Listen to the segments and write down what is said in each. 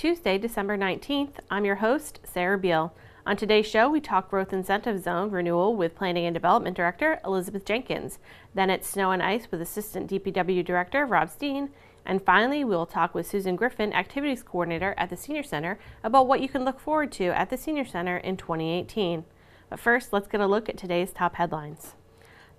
Tuesday, December 19th. I'm your host, Sarah Beal. On today's show, we talk Growth Incentive Zone renewal with Planning and Development Director Elizabeth Jenkins. Then it's Snow and Ice with Assistant DPW Director Rob Steen. And finally, we'll talk with Susan Griffin, Activities Coordinator at the Senior Center, about what you can look forward to at the Senior Center in 2018. But first, let's get a look at today's top headlines.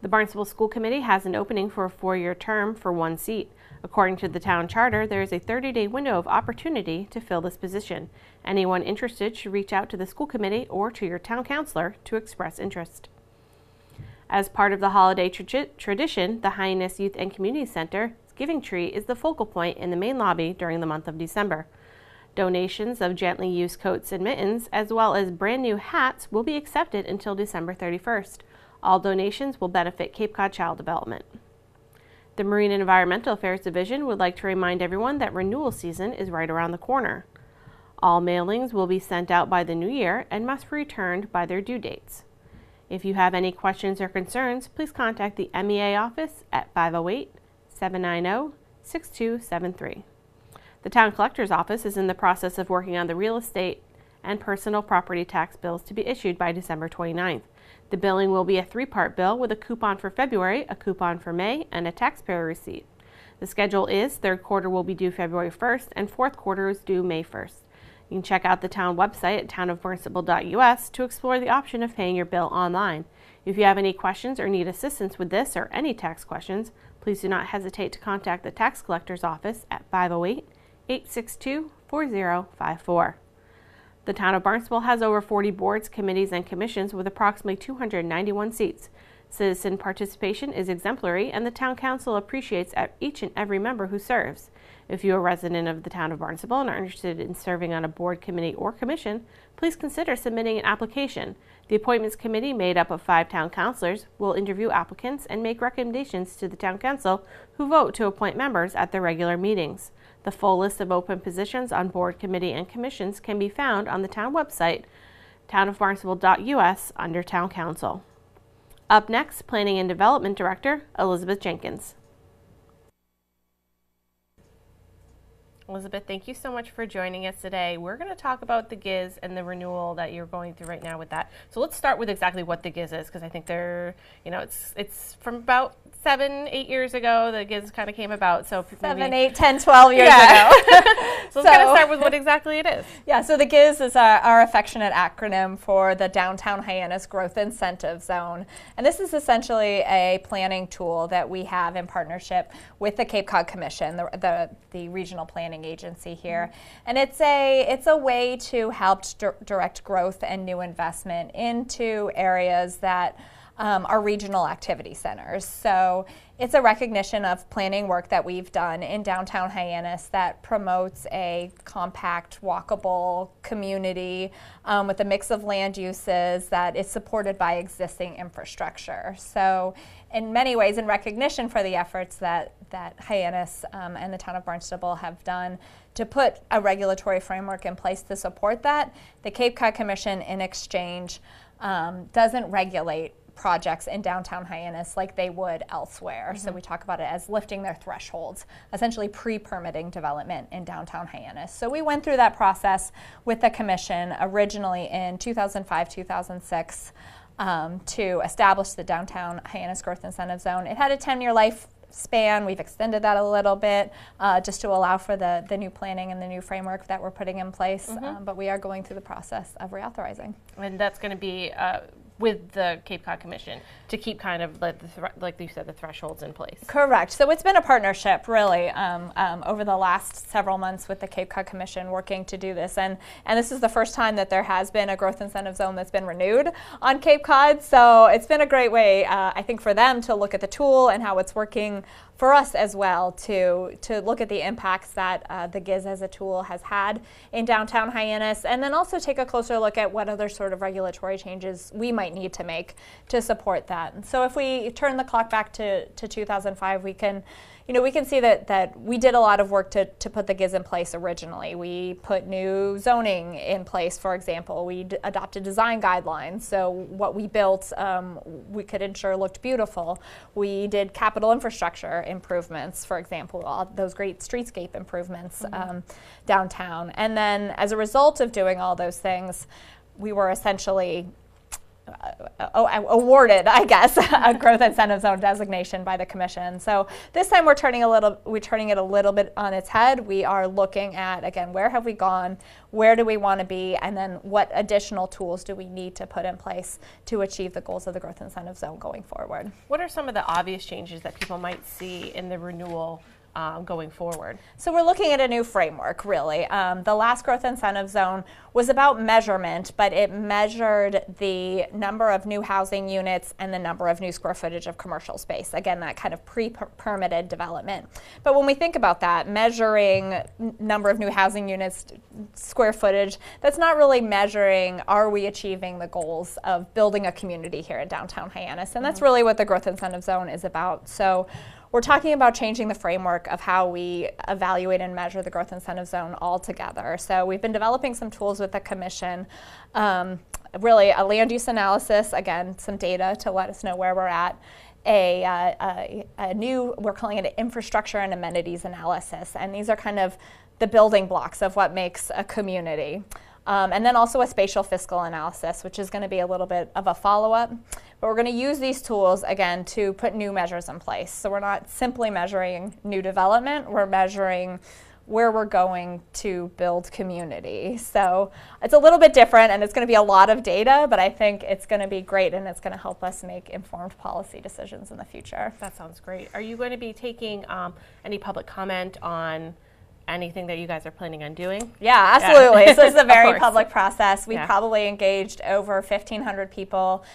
The Barnstable School Committee has an opening for a 4-year term for one seat. According to the town charter, there is a 30-day window of opportunity to fill this position. Anyone interested should reach out to the school committee or to your town councilor to express interest. As part of the holiday tradition, the Hyannis Youth and Community Center's Giving Tree is the focal point in the main lobby during the month of December. Donations of gently used coats and mittens, as well as brand new hats, will be accepted until December 31st. All donations will benefit Cape Cod Child Development. The Marine and Environmental Affairs Division would like to remind everyone that renewal season is right around the corner. All mailings will be sent out by the new year and must be returned by their due dates. If you have any questions or concerns, please contact the MEA office at 508-790-6273. The Town Collector's Office is in the process of working on the real estate and personal property tax bills to be issued by December 29th. The billing will be a 3-part bill with a coupon for February, a coupon for May, and a taxpayer receipt. The schedule is 3rd quarter will be due February 1st and 4th quarter is due May 1st. You can check out the town website at townofbarnstable.us to explore the option of paying your bill online. If you have any questions or need assistance with this or any tax questions, please do not hesitate to contact the Tax Collector's Office at 508-862-4054. The town of Barnstable has over 40 boards, committees, and commissions with approximately 291 seats. Citizen participation is exemplary, and the town council appreciates each and every member who serves. If you are a resident of the town of Barnstable and are interested in serving on a board, committee, or commission, please consider submitting an application. The appointments committee, made up of 5 town councilors, will interview applicants and make recommendations to the town council, who vote to appoint members at their regular meetings. The full list of open positions on board, committee, and commissions can be found on the town website, townofbarnstable.us, under Town Council. Up next, Planning and Development Director Elizabeth Jenkins. Elizabeth, thank you so much for joining us today. We're going to talk about the GIZ and the renewal that you're going through right now with that. So let's start with exactly what the GIZ is, because I think it's from about 7-8 years ago the GIZ kind of came about. So 7, 8, 10, 12 years ago. So let's kind of start with what exactly it is. Yeah, so the GIZ is our affectionate acronym for the Downtown Hyannis Growth Incentive Zone. And this is essentially a planning tool that we have in partnership with the Cape Cod Commission, the regional planning agency here. And it's a way to help direct growth and new investment into areas that are regional activity centers. So it's a recognition of planning work that we've done in downtown Hyannis that promotes a compact, walkable community with a mix of land uses that is supported by existing infrastructure. So in many ways, in recognition for the efforts that Hyannis and the town of Barnstable have done to put a regulatory framework in place to support that, the Cape Cod Commission in exchange doesn't regulate projects in downtown Hyannis like they would elsewhere. So we talk about it as lifting their thresholds, essentially pre-permitting development in downtown Hyannis. So we went through that process with the commission originally in 2005, 2006 to establish the Downtown Hyannis Growth Incentive Zone. It had a 10-year lifespan. We've extended that a little bit just to allow for the new planning and the new framework that we're putting in place. But we are going through the process of reauthorizing. And that's going to be with the Cape Cod Commission to keep kind of like you said, the thresholds in place. Correct. So it's been a partnership really over the last several months with the Cape Cod Commission working to do this, and this is the first time that there has been a growth incentive zone that's been renewed on Cape Cod. So it's been a great way, I think, for them to look at the tool and how it's working, for us as well to look at the impacts that the GIZ as a tool has had in downtown Hyannis, and then also take a closer look at what other sort of regulatory changes we might might need to make to support that. And so if we turn the clock back to 2005, we can see that we did a lot of work to put the GIZ in place originally. We put new zoning in place, for example. We adopted design guidelines, so what we built we could ensure looked beautiful. We did capital infrastructure improvements, for example, all those great streetscape improvements downtown. And then as a result of doing all those things, we were essentially awarded, I guess, a growth incentive zone designation by the commission. So this time we're turning it a little bit on its head. We are looking at, again, where have we gone, where do we want to be, and then what additional tools do we need to put in place to achieve the goals of the growth incentive zone going forward. What are some of the obvious changes that people might see in the renewal going forward? So we're looking at a new framework, really. The last growth incentive zone was about measurement, but it measured the number of new housing units and the number of new square footage of commercial space. Again, that kind of pre-permitted development. But when we think about that, measuring number of new housing units, square footage, that's not really measuring, are we achieving the goals of building a community here in downtown Hyannis? And that's really what the growth incentive zone is about. So we're talking about changing the framework of how we evaluate and measure the growth incentive zone altogether. So we've been developing some tools with the commission, really a land use analysis, again, some data to let us know where we're at. We're calling it an infrastructure and amenities analysis. And these are kind of the building blocks of what makes a community. And then also a spatial fiscal analysis, which is going to be a little bit of a follow-up. But we're going to use these tools, again, to put new measures in place. So we're not simply measuring new development, we're measuring where we're going to build community. So it's a little bit different, and it's going to be a lot of data, but I think it's going to be great, and it's going to help us make informed policy decisions in the future. That sounds great. Are you going to be taking any public comment on anything that you guys are planning on doing? Yeah, absolutely. So this is a very public process. We Yeah. probably engaged over 1,500 people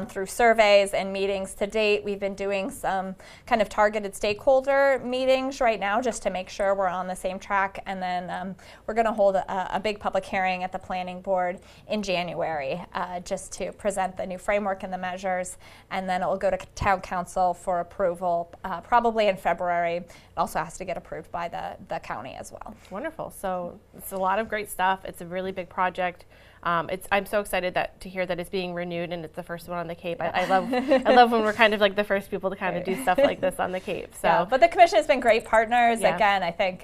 through surveys and meetings to date. We've been doing some kind of targeted stakeholder meetings right now just to make sure we're on the same track. And then we're going to hold a big public hearing at the planning board in January just to present the new framework and the measures. And then it will go to town council for approval probably in February. It also has to get approved by the county as well. Wonderful. So it's a lot of great stuff. It's a really big project. I'm so excited to hear that it's being renewed and it's the first one on the Cape. I love when we're kind of like the first people to kind of do stuff like this on the Cape. So, yeah, but the commission has been great partners. Yeah. Again, I think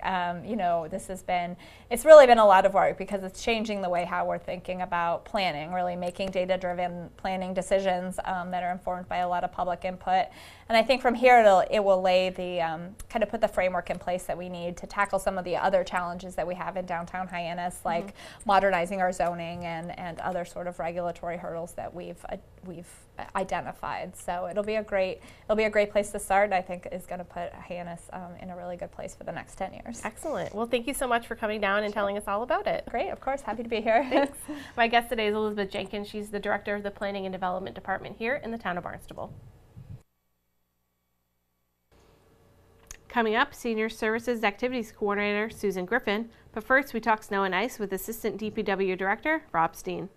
it's really been a lot of work because it's changing the way how we're thinking about planning, really making data-driven planning decisions that are informed by a lot of public input. And I think from here it will lay the kind of put the framework in place that we need to tackle some of the other challenges that we have in downtown Hyannis, like modernizing our zoning and other sort of regulatory hurdles that we've identified. So it'll be a great place to start, and I think is going to put Hyannis in a really good place for the next 10 years. Excellent. Well, thank you so much for coming down and telling us all about it. Great, of course, happy to be here. Thanks. My guest today is Elizabeth Jenkins. She's the Director of the Planning and Development Department here in the town of Barnstable. Coming up, Senior Services Activities Coordinator Susan Griffin. But first, we talk snow and ice with Assistant DPW Director Rob Steen.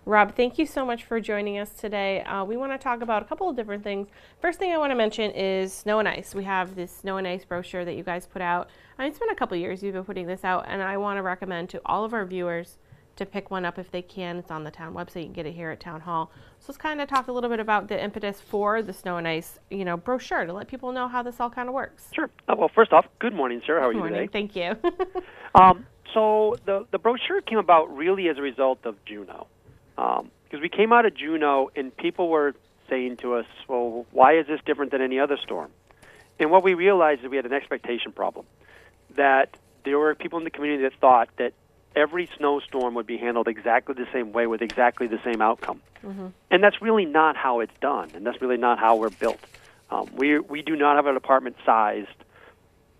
Rob, thank you so much for joining us today. We want to talk about a couple of different things. First thing I want to mention is snow and ice. We have this snow and ice brochure that you guys put out. It's been a couple of years you've been putting this out, and I want to recommend to all of our viewers to pick one up if they can. It's on the town website. You can get it here at Town Hall. So let's kind of talk a little bit about the impetus for the snow and ice, brochure to let people know how this all kind of works. Sure. Well, first off, good morning, Sarah. How are Good you morning. today? Thank you. So the brochure came about really as a result of Juneau. Because we came out of Juneau and people were saying to us, well, why is this different than any other storm? And what we realized is we had an expectation problem, that there were people in the community that thought that every snowstorm would be handled exactly the same way with exactly the same outcome. Mm-hmm. And that's really not how it's done, and that's really not how we're built. We do not have a department sized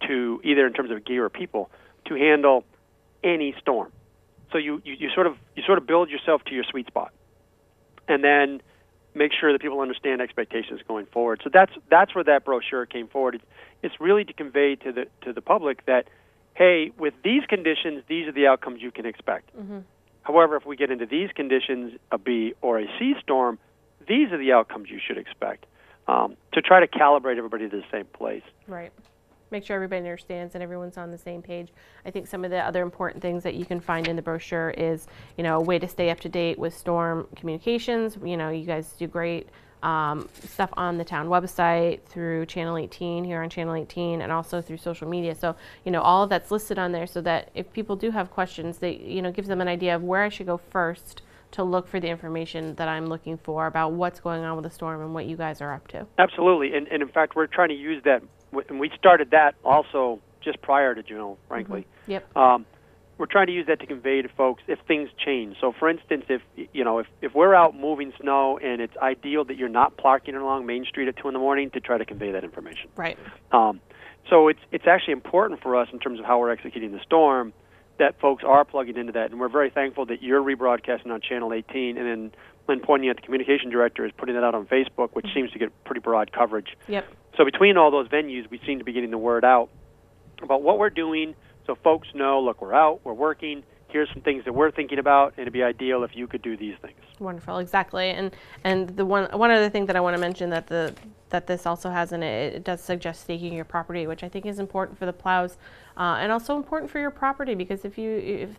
to, either in terms of gear or people, to handle any storm. So you sort of build yourself to your sweet spot, and then make sure that people understand expectations going forward. So that's where that brochure came forward. It's really to convey to the public that, hey, with these conditions, these are the outcomes you can expect. Mm-hmm. However, if we get into these conditions, a B or a C storm, these are the outcomes you should expect, to try to calibrate everybody to the same place. Right. Make sure everybody understands and everyone's on the same page. I think some of the other important things that you can find in the brochure is, a way to stay up to date with storm communications. You guys do great stuff on the town website, through Channel 18, here on Channel 18, and also through social media. So, all of that's listed on there so that if people do have questions, they, gives them an idea of where I should go first to look for the information that I'm looking for about what's going on with the storm and what you guys are up to. Absolutely. And in fact, we're trying to use that, and we started that also just prior to Juno, frankly. Mm-hmm. Yep. We're trying to use that to convey to folks if things change. So, for instance, if we're out moving snow and it's ideal that you're not parking along Main Street at 2 in the morning, to try to convey that information. Right. So it's actually important for us in terms of how we're executing the storm that folks are plugging into that, and we're very thankful that you're rebroadcasting on Channel 18, and then Lynn Poignant, the communication director, is putting that out on Facebook, which seems to get pretty broad coverage. Yep. So between all those venues, we seem to be getting the word out about what we're doing, so folks know, look, we're out, we're working, here's some things that we're thinking about, and it'd be ideal if you could do these things. Wonderful, exactly. And the one other thing that I want to mention that this also has in it, it does suggest staking your property, which I think is important for the plows, and also important for your property, because if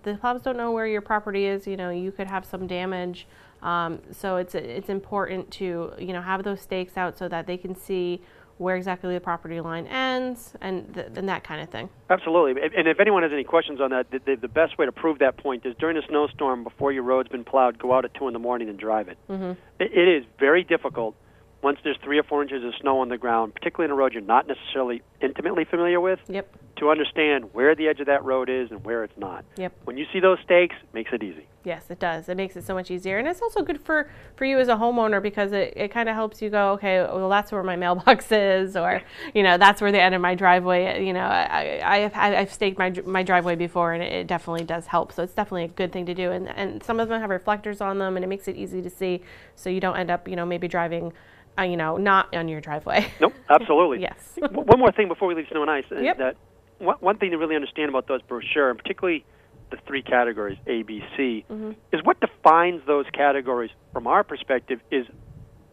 the plows don't know where your property is, you could have some damage. So it's important to have those stakes out so that they can see where exactly the property line ends and that kind of thing. Absolutely. And if anyone has any questions on that, the best way to prove that point is during a snowstorm, before your road's been plowed, go out at 2 in the morning and drive it. Mm-hmm. It is very difficult once there's 3 or 4 inches of snow on the ground, particularly in a road you're not necessarily intimately familiar with, Yep. to understand where the edge of that road is and where it's not. Yep. When you see those stakes, it makes it easy. Yes, it does. It makes it so much easier. And it's also good for you as a homeowner, because it kind of helps you go, okay, well, that's where my mailbox is, or, that's where the end of my driveway, I've staked my driveway before, and it definitely does help. So it's definitely a good thing to do. And some of them have reflectors on them, and it makes it easy to see, so you don't end up, maybe driving not on your driveway. Nope, absolutely. Yes. One more thing before we leave snow and ice. Yep. That one thing to really understand about those brochures, and particularly the 3 categories, A, B, C, Mm-hmm. is what defines those categories from our perspective is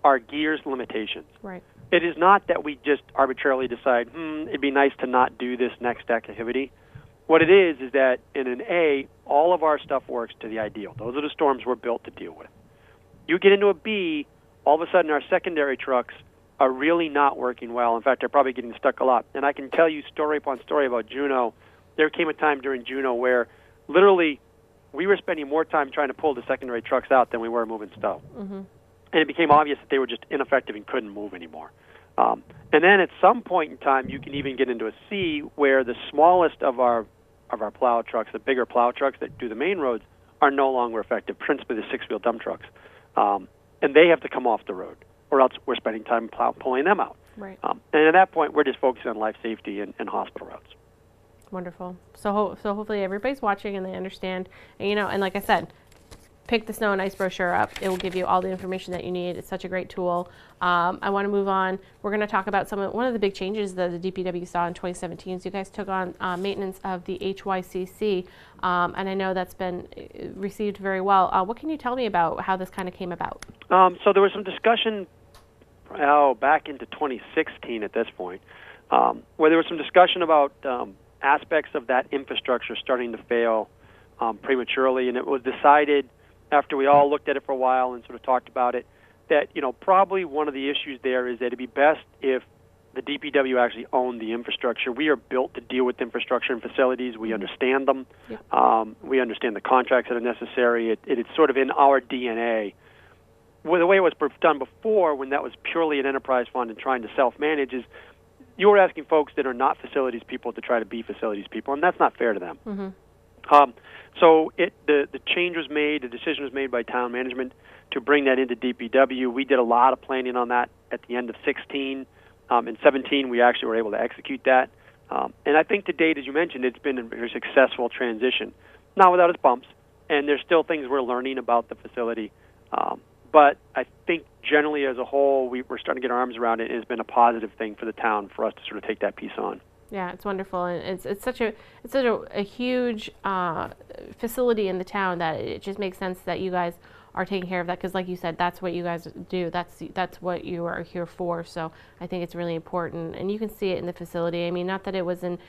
our gear's limitations. Right. It is not that we just arbitrarily decide, it'd be nice to not do this next activity. What it is that in an A, all of our stuff works to the ideal. Those are the storms we're built to deal with. You get into a B, all of a sudden our secondary trucks are really not working well. In fact, they're probably getting stuck a lot. And I can tell you story upon story about Juno. There came a time during Juno where literally we were spending more time trying to pull the secondary trucks out than we were moving snow. Mm-hmm. And it became obvious that they were just ineffective and couldn't move anymore. And then at some point in time, you can even get into a C where the smallest of our plow trucks, the bigger plow trucks that do the main roads, are no longer effective, principally the 6-wheel dump trucks. And they have to come off the road, or else we're spending time pulling them out. Right. And at that point, we're just focusing on life safety and hospital routes. Wonderful. So hopefully everybody's watching and they understand. And, and like I said, pick the snow and ice brochure up. It will give you all the information that you need. It's such a great tool. I want to move on. We're going to talk about one of the big changes that the DPW saw in 2017. So you guys took on maintenance of the HYCC, and I know that's been received very well. What can you tell me about how this kind of came about? So there was some discussion back into 2016 at this point, where there was some discussion about aspects of that infrastructure starting to fail prematurely, and it was decided after we all looked at it for a while and sort of talked about it that probably one of the issues there is that it'd be best if the DPW actually owned the infrastructure. We are built to deal with infrastructure and facilities. We understand them. Yep. We understand the contracts that are necessary. It's sort of in our DNA. Well, the way it was done before, when that was purely an enterprise fund and trying to self-manage, is you were asking folks that are not facilities people to try to be facilities people, and that's not fair to them. Mm-hmm. So the change was made, the decision was made by town management to bring that into DPW. We did a lot of planning on that at the end of 16. In 17, we actually were able to execute that. And I think to date, as you mentioned, it's been a very successful transition, not without its bumps, and there's still things we're learning about the facility. But I think generally as a whole, we're starting to get our arms around it, and it's been a positive thing for the town for us to sort of take that piece on. Yeah, it's wonderful, and it's such a huge facility in the town that it just makes sense that you guys are taking care of that, because like you said, that's what you guys do. That's what you are here for. So I think it's really important, and you can see it in the facility. I mean, not that it was in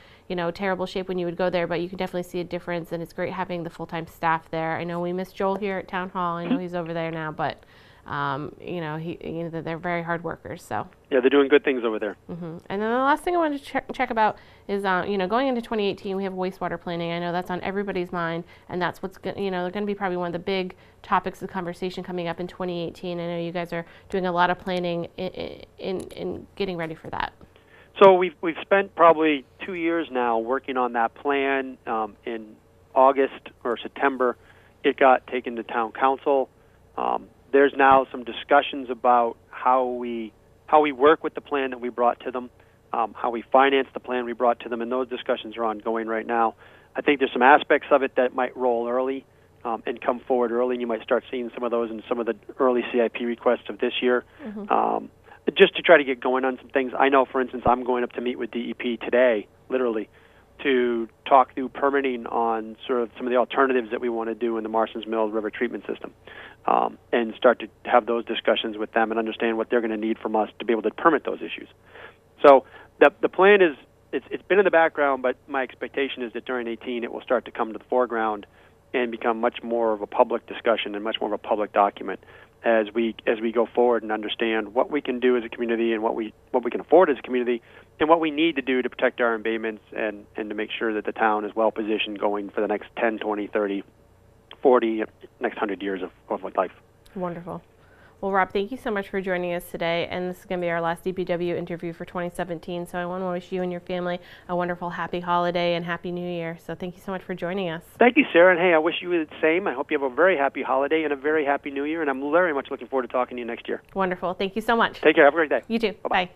terrible shape when you would go there, but you can definitely see a difference, and it's great having the full-time staff there. I know we miss Joel here at Town Hall. I know he's over there now, but they're very hard workers. So yeah, they're doing good things over there. And then the last thing I wanted to check about is, going into 2018, we have wastewater planning. I know that's on everybody's mind, and that's what's going to be probably one of the big topics of conversation coming up in 2018. I know you guys are doing a lot of planning in getting ready for that. So we've spent probably 2 years now working on that plan. In August or September, it got taken to town council. There's now some discussions about how we work with the plan that we brought to them, how we finance the plan we brought to them, and those discussions are ongoing right now. I think there's some aspects of it that might roll early and come forward early, and you might start seeing some of those in some of the early CIP requests of this year, just to try to get going on some things. I know, for instance, I'm going up to meet with DEP today, literally, to talk through permitting on sort of some of the alternatives that we want to do in the Marston's Mills River treatment system, and start to have those discussions with them and understand what they're going to need from us to be able to permit those issues. So the plan is, it's been in the background, but my expectation is that during 2018 it will start to come to the foreground and become much more of a public discussion and much more of a public document as we go forward and understand what we can do as a community and what we can afford as a community and what we need to do to protect our embayments and to make sure that the town is well positioned going for the next 10, 20, 30, 40, next 100 years of life. Wonderful. Well, Rob, thank you so much for joining us today, and this is going to be our last DPW interview for 2017, so I want to wish you and your family a wonderful, happy holiday and happy new year. So thank you so much for joining us. Thank you, Sarah, and hey, I wish you the same. I hope you have a very happy holiday and a very happy new year, and I'm very much looking forward to talking to you next year. Wonderful. Thank you so much. Take care. Have a great day. You too. Bye-bye. Bye.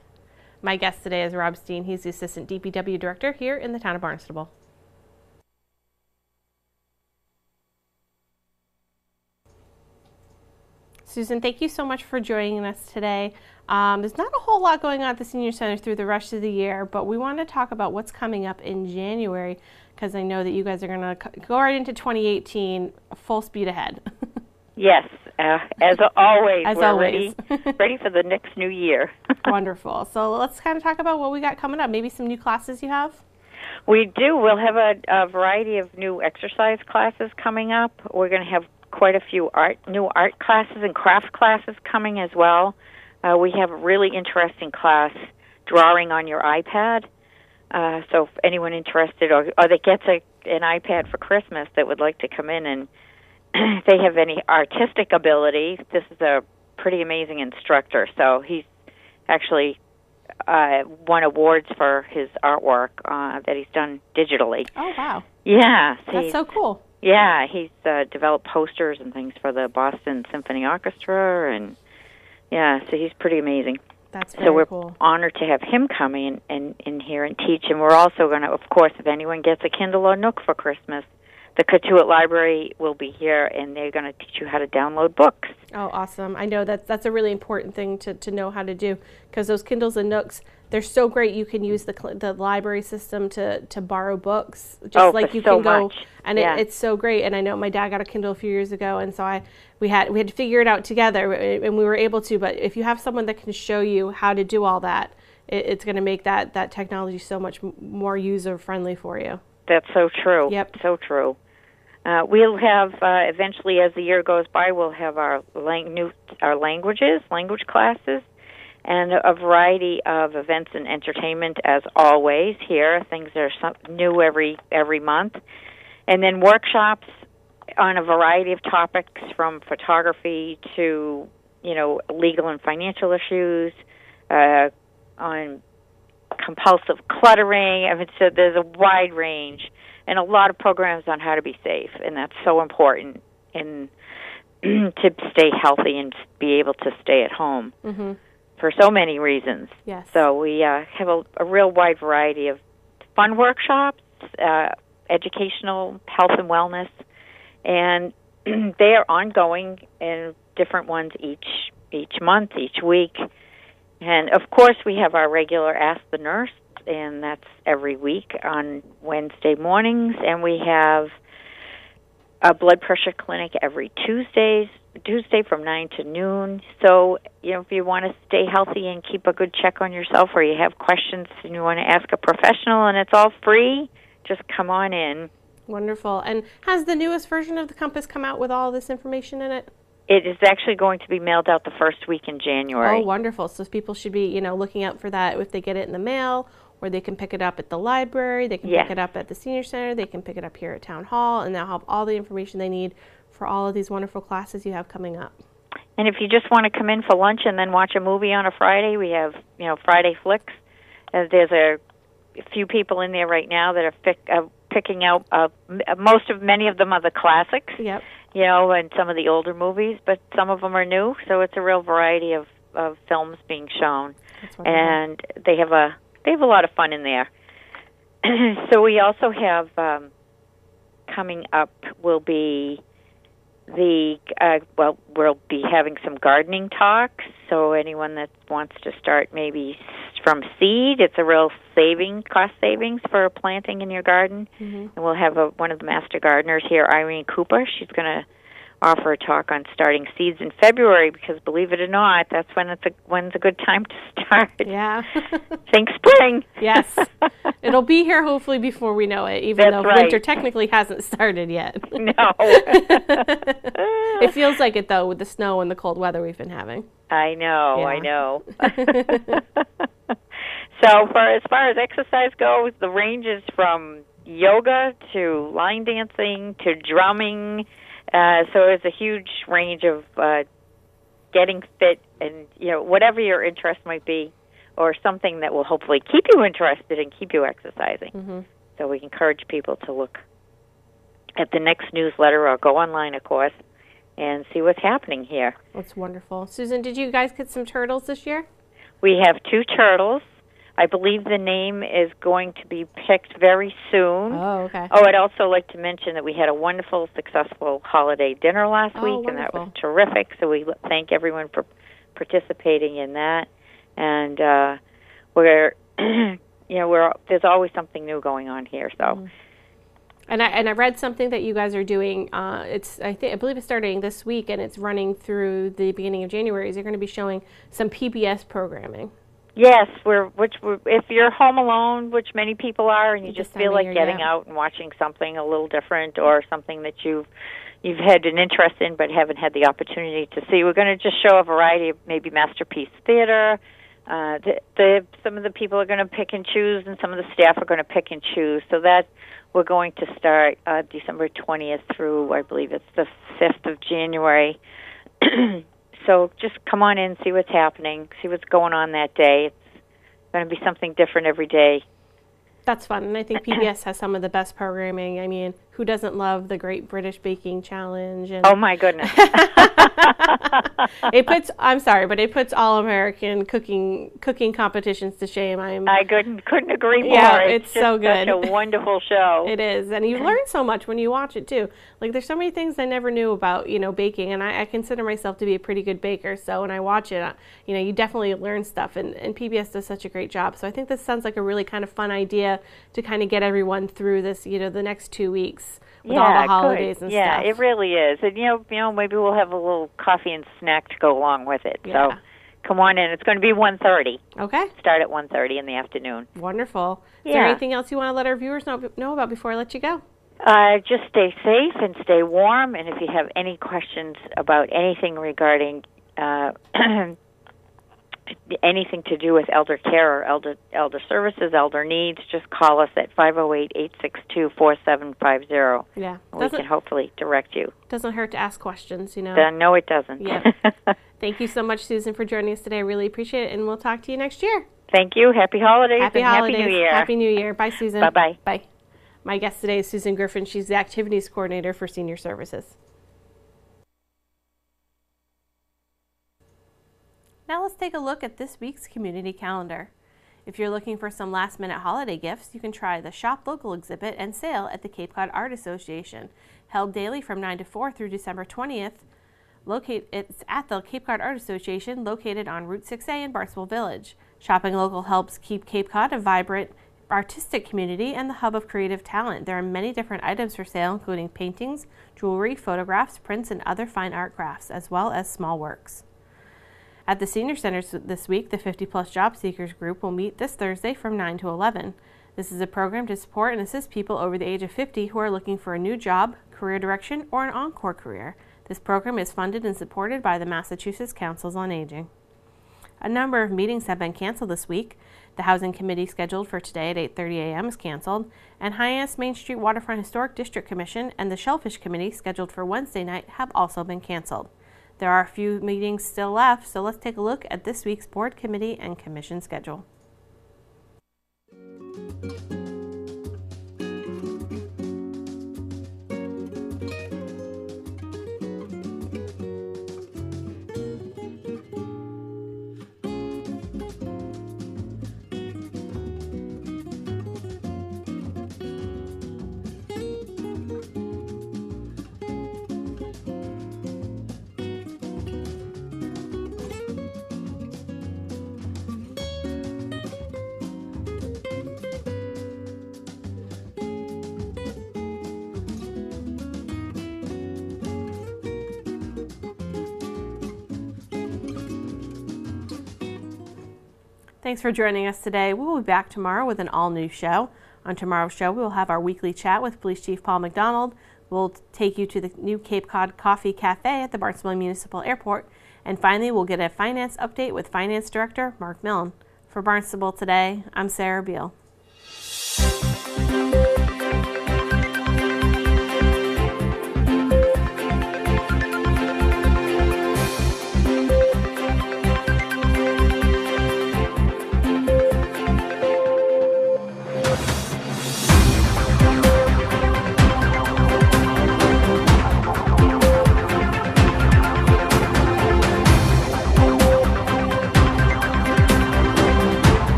My guest today is Rob Steen. He's the Assistant DPW Director here in the town of Barnstable. Susan, thank you so much for joining us today. There's not a whole lot going on at the Senior Center through the rest of the year, but we want to talk about what's coming up in January, because I know that you guys are going to go right into 2018 full speed ahead. Yes, as always, as we're always. ready for the next new year. Wonderful. So let's kind of talk about what we got coming up. Maybe some new classes you have? We do. We'll have a variety of new exercise classes coming up. We're going to have quite a few new art classes and craft classes coming as well. We have a really interesting class, drawing on your iPad. So if anyone interested or that gets an iPad for Christmas that would like to come in and if they have any artistic ability, this is a pretty amazing instructor. So he's actually won awards for his artwork that he's done digitally. Oh, wow. Yeah. So that's so cool. Yeah, he's developed posters and things for the Boston Symphony Orchestra, and yeah, so he's pretty amazing. That's very cool. So we're honored to have him come in here and teach, and we're also going to, of course, if anyone gets a Kindle or Nook for Christmas, the Cotuit Library will be here, and they're going to teach you how to download books. Oh, awesome. I know that's a really important thing to know how to do, because those Kindles and Nooks, they're so great. You can use the library system to borrow books, just like you can go. And yeah. It's so great. And I know my dad got a Kindle a few years ago, and so we had to figure it out together, and we were able to. But if you have someone that can show you how to do all that, it's going to make that technology so much more user-friendly for you. That's so true. Yep. So true. We'll have, eventually, as the year goes by, we'll have our language classes, and a variety of events and entertainment, as always, here. Things are new every month. And then workshops on a variety of topics, from photography to, legal and financial issues, on compulsive cluttering. I mean, so there's a wide range. And a lot of programs on how to be safe, and that's so important to stay healthy and be able to stay at home for so many reasons. Yes. So we have a real wide variety of fun workshops, educational, health and wellness, and they are ongoing, and different ones each month, each week. And of course, we have our regular Ask the Nurse, and that's every week on Wednesday mornings. And we have a blood pressure clinic every Tuesday from 9 to noon. So, if you want to stay healthy and keep a good check on yourself, or you have questions and you want to ask a professional, and it's all free, just come on in. Wonderful. And has the newest version of the Compass come out with all this information in it? It is actually going to be mailed out the first week in January. Oh, wonderful. So people should be, looking out for that if they get it in the mail, or they can pick it up at the library, they can pick it up at the senior center, they can pick it up here at Town Hall, and they'll have all the information they need for all of these wonderful classes you have coming up. And if you just want to come in for lunch and then watch a movie on a Friday, we have, Friday Flicks. There's a few people in there right now that are picking out, many of them are the classics. Yep. And some of the older movies, but some of them are new, so it's a real variety of films being shown. And they have a lot of fun in there. So we also have coming up will be we'll be having some gardening talks. So anyone that wants to start maybe from seed, it's a real cost savings for planting in your garden. Mm-hmm. And we'll have one of the master gardeners here, Irene Cooper. She's going to offer a talk on starting seeds in February, because believe it or not, that's when's a good time to start. Yeah. Think spring. Yes. It'll be here hopefully before we know it, even though winter technically hasn't started yet. No. It feels like it, though, with the snow and the cold weather we've been having. I know. So as far as exercise goes, the range is from yoga to line dancing to drumming. So it's a huge range of getting fit and, whatever your interest might be, or something that will hopefully keep you interested and keep you exercising. Mm-hmm. So we encourage people to look at the next newsletter or go online, of course, and see what's happening here. That's wonderful. Susan, did you guys get some turtles this year? We have 2 turtles. I believe the name is going to be picked very soon. Oh, okay. Oh, I'd also like to mention that we had a wonderful, successful holiday dinner last week, wonderful. And that was terrific. So we thank everyone for participating in that. And there's always something new going on here. So. Mm. And I read something that you guys are doing. I believe it's starting this week, and it's running through the beginning of January. You're going to be showing some PBS programming. Yes, if you're home alone, which many people are, and you just feel like getting out and watching something a little different, or something that you've had an interest in but haven't had the opportunity to see, we're going to just show a variety of maybe masterpiece theater. Some of the people are going to pick and choose, and some of the staff are going to pick and choose. So that we're going to start December 20th through, I believe it's the 5th of January. So just come on in, see what's happening, see what's going on that day. It's going to be something different every day. That's fun, and I think PBS has some of the best programming. I mean, who doesn't love the Great British Baking Challenge? And oh my goodness! It puts all American cooking competitions to shame. I couldn't agree more. Yeah, it's so good. Such a wonderful show. It is, and you learn so much when you watch it too. Like, there's so many things I never knew about, baking, and I consider myself to be a pretty good baker. So when I watch it, you definitely learn stuff, and PBS does such a great job. So I think this sounds like a really kind of fun idea to kind of get everyone through this, the next 2 weeks. With all the holidays and stuff. Yeah, it really is. And, maybe we'll have a little coffee and snack to go along with it. Yeah. So come on in. It's going to be 1:30. Okay. Start at 1:30 in the afternoon. Wonderful. Yeah. Is there anything else you want to let our viewers know about before I let you go? Just stay safe and stay warm. And if you have any questions about anything regarding anything to do with elder care or elder services, elder needs, just call us at 508-862-4750. Yeah. We can hopefully direct you. Doesn't hurt to ask questions, No, it doesn't. Yeah. Thank you so much, Susan, for joining us today. I really appreciate it, and we'll talk to you next year. Thank you. Happy holidays. Happy Happy New Year. Happy New Year. Bye, Susan. Bye-bye. Bye. My guest today is Susan Griffin. She's the Activities Coordinator for Senior Services. Now let's take a look at this week's community calendar. If you're looking for some last-minute holiday gifts, you can try the Shop Local exhibit and sale at the Cape Cod Art Association, held daily from 9 to 4 through December 20th. It's at the Cape Cod Art Association, located on Route 6A in Barnstable Village. Shopping local helps keep Cape Cod a vibrant artistic community and the hub of creative talent. There are many different items for sale, including paintings, jewelry, photographs, prints, and other fine art crafts, as well as small works. At the Senior Centers this week, the 50-plus Job Seekers group will meet this Thursday from 9 to 11. This is a program to support and assist people over the age of 50 who are looking for a new job, career direction, or an encore career. This program is funded and supported by the Massachusetts Councils on Aging. A number of meetings have been canceled this week. The Housing Committee scheduled for today at 8:30 a.m. is canceled, and Hyannis Main Street Waterfront Historic District Commission and the Shellfish Committee scheduled for Wednesday night have also been canceled. There are a few meetings still left, so let's take a look at this week's board, committee, and commission schedule. Thanks for joining us today. We will be back tomorrow with an all-new show. On tomorrow's show, we will have our weekly chat with Police Chief Paul McDonald. We'll take you to the new Cape Cod Coffee Cafe at the Barnstable Municipal Airport. And finally, we'll get a finance update with Finance Director Mark Milne. For Barnstable Today, I'm Sarah Beal.